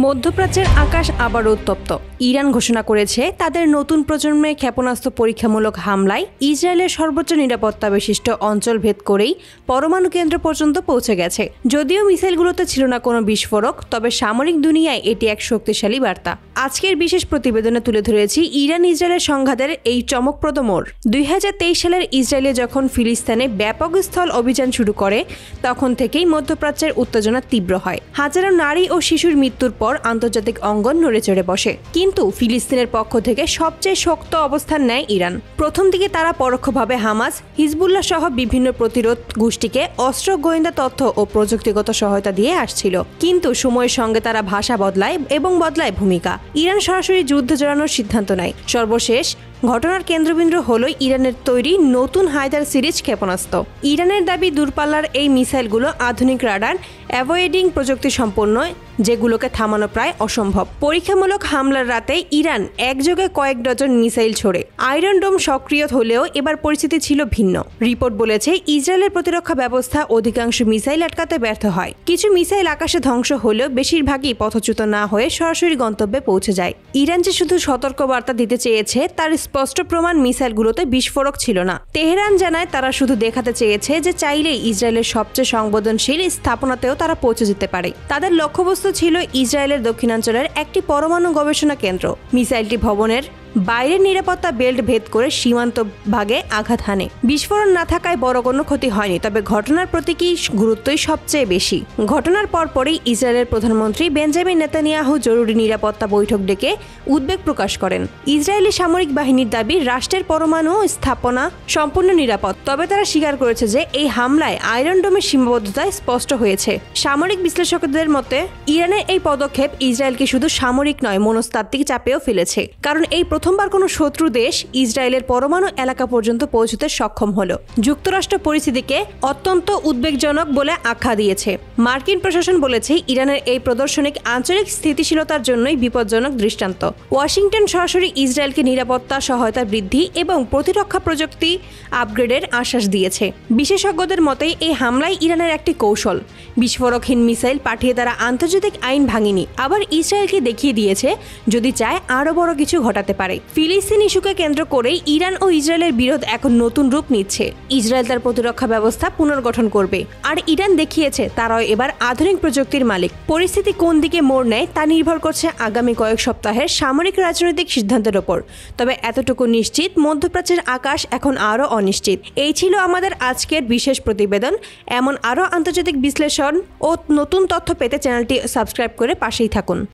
মধ্যপ্রাচ্যের আকাশ আবারও উত্তপ্ত। ইরান ঘোষণা করেছে তাদের নতুন প্রজন্মের ক্ষেপণাস্ত্র পরীক্ষামূলক হামলায় ইসরায়েলের সর্বোচ্চ নিরাপত্তা বিশিষ্ট অঞ্চল ভেদ করেই পরমাণু কেন্দ্র পর্যন্ত পৌঁছে গেছে। যদিও মিসাইলগুলোতে ছিল না কোনো বিস্ফোরক, তবে সামরিক দুনিয়ায় এটি এক শক্তিশালী বার্তা। আজকের বিশেষ প্রতিবেদনে তুলে ধরেছি ইরান ইসরায়েলের সংঘাতের এই চমকপ্রদ মোড়। 2023 সালের ইসরায়েলে যখন ফিলিস্তিনে ব্যাপক স্থল অভিযান শুরু করে, তখন থেকেই মধ্যপ্রাচ্যের উত্তেজনা তীব্র হয়। হাজারো নারী ও শিশুর মৃত্যুর পর আন্তর্জাতিক অঙ্গন নড়েচড়ে বসে। কিন্তু ফিলিস্তিনের পক্ষ থেকে সবচেয়ে শক্ত অবস্থান নেয় ইরান। প্রথম দিকে তারা পরোক্ষভাবে হামাস, হিজবুল্লাহ সহ বিভিন্ন প্রতিরোধ গোষ্ঠীকে অস্ত্র, গোয়েন্দা তথ্য ও প্রযুক্তিগত সহায়তা দিয়ে আসছিল। কিন্তু সময়ের সঙ্গে তারা ভাষা বদলায় এবং বদলায় ভূমিকা। ইরান সরাসরি যুদ্ধে জড়ানোর সিদ্ধান্ত নেয়। সর্বশেষ ঘটনার কেন্দ্রবিন্দু হল ইরানের তৈরি নতুন হায়দার সিরিজ ক্ষেপণাস্ত্র। ইরানের দাবি দূরপাল্লার এই মিসাইলগুলো আধুনিক রাডার অ্যাভয়েডিং প্রযুক্তি সম্পন্ন, যেগুলোকে থামানো প্রায় অসম্ভব। পরীক্ষামূলক হামলার রাতে ইরান একযোগে কয়েক ডজন মিসাইল ছোড়ে। আয়রন ডোম সক্রিয় হলেও এবার পরিস্থিতি ছিল ভিন্ন। রিপোর্ট বলেছে ইসরায়েলের প্রতিরক্ষা ব্যবস্থা অধিকাংশ মিসাইল আটকাতে ব্যর্থ হয়। কিছু মিসাইল আকাশে ধ্বংস হলেও বেশিরভাগই পথচ্যুত না হয়ে সরাসরি গন্তব্যে পৌঁছে যায়। ইরান যে শুধু সতর্কবার্তা দিতে চেয়েছে তার স্পষ্ট প্রমাণ মিসাইলগুলোতে বিস্ফোরক ছিল না। তেহরান জানায় তারা শুধু দেখাতে চেয়েছে যে চাইলেই ইসরায়েলের সবচেয়ে সংবেদনশীল স্থাপনাতেও তারা পৌঁছে যেতে পারে। তাদের লক্ষ্যবস্তু ছিল ইসরায়েলের দক্ষিণাঞ্চলের একটি পরমাণু গবেষণা কেন্দ্র। মিসাইলটি ভবনের বাইরের নিরাপত্তা বেল্ট ভেদ করে সীমান্ত ভাগে আঘাত হানে। বিস্ফোরণ না থাকায় বড় কোনো ক্ষতি হয়নি, তবে ঘটনার প্রতীকী গুরুত্বই সবচেয়ে বেশি। ঘটনার পরপরই ইসরায়েলের প্রধানমন্ত্রী বেঞ্জামিন নেতানিয়াহু জরুরি নিরাপত্তা বৈঠক ডেকে উদ্বেগ প্রকাশ করেন। ইসরায়েলি সামরিক বাহিনীর দাবি রাষ্ট্রের পরমাণু স্থাপনা সম্পূর্ণ নিরাপদ, তবে তারা স্বীকার করেছে যে এই হামলায় আয়রন ডোমের সীমাবদ্ধতায় স্পষ্ট হয়েছে। সামরিক বিশ্লেষকদের মতে ইরানের এই পদক্ষেপ ইসরায়েলকে শুধু সামরিক নয়, মনস্তাত্ত্বিক চাপেও ফেলেছে। কারণ এই প্রথমবার কোনো শত্রু দেশ ইসরায়েলের পরমাণু এলাকা পর্যন্ত পৌঁছতে সক্ষম হলো। যুক্তরাষ্ট্র পরিস্থিতিকে অত্যন্ত উদ্বেগজনক বলে আখ্যা দিয়েছে। মার্কিন প্রশাসন বলেছে ইরানের এই প্রদর্শনিক আঞ্চলিক স্থিতিশীলতার জন্যই বিপজ্জনক দৃষ্টান্ত। ওয়াশিংটন সরাসরি ইসরায়েলকে নিরাপত্তা সহায়তা বৃদ্ধি এবং প্রতিরক্ষা প্রযুক্তি আপগ্রেডের আশ্বাস দিয়েছে। বিশেষজ্ঞদের মতে এই হামলায় ইরানের একটি কৌশল। বিস্ফোরকহীন মিসাইল পাঠিয়ে তারা আন্তর্জাতিক আইন ভাঙেনি, আবার ইসরায়েলকে দেখিয়ে দিয়েছে যদি চায় আরও বড় কিছু ঘটাতে পারে। ফিলিস্তিন ইস্যুকে কেন্দ্র করেই ইরান ও ইসরায়েলের বিরোধ এখন নতুন রূপ নিচ্ছে। ইসরায়েল তার প্রতিরক্ষা ব্যবস্থা পুনর্গঠন করবে, আর ইরান দেখিয়েছে তারাও এবার আধুনিক প্রযুক্তির মালিক। পরিস্থিতি কোন দিকে মোড় নেয় তা নির্ভর করছে আগামী কয়েক সপ্তাহের সামরিক রাজনৈতিক সিদ্ধান্তের ওপর। তবে এতটুকু নিশ্চিত, মধ্যপ্রাচ্যের আকাশ এখন আরও অনিশ্চিত। এই ছিল আমাদের আজকের বিশেষ প্রতিবেদন। এমন আরও আন্তর্জাতিক বিশ্লেষণ ও নতুন তথ্য পেতে চ্যানেলটি সাবস্ক্রাইব করে পাশেই থাকুন।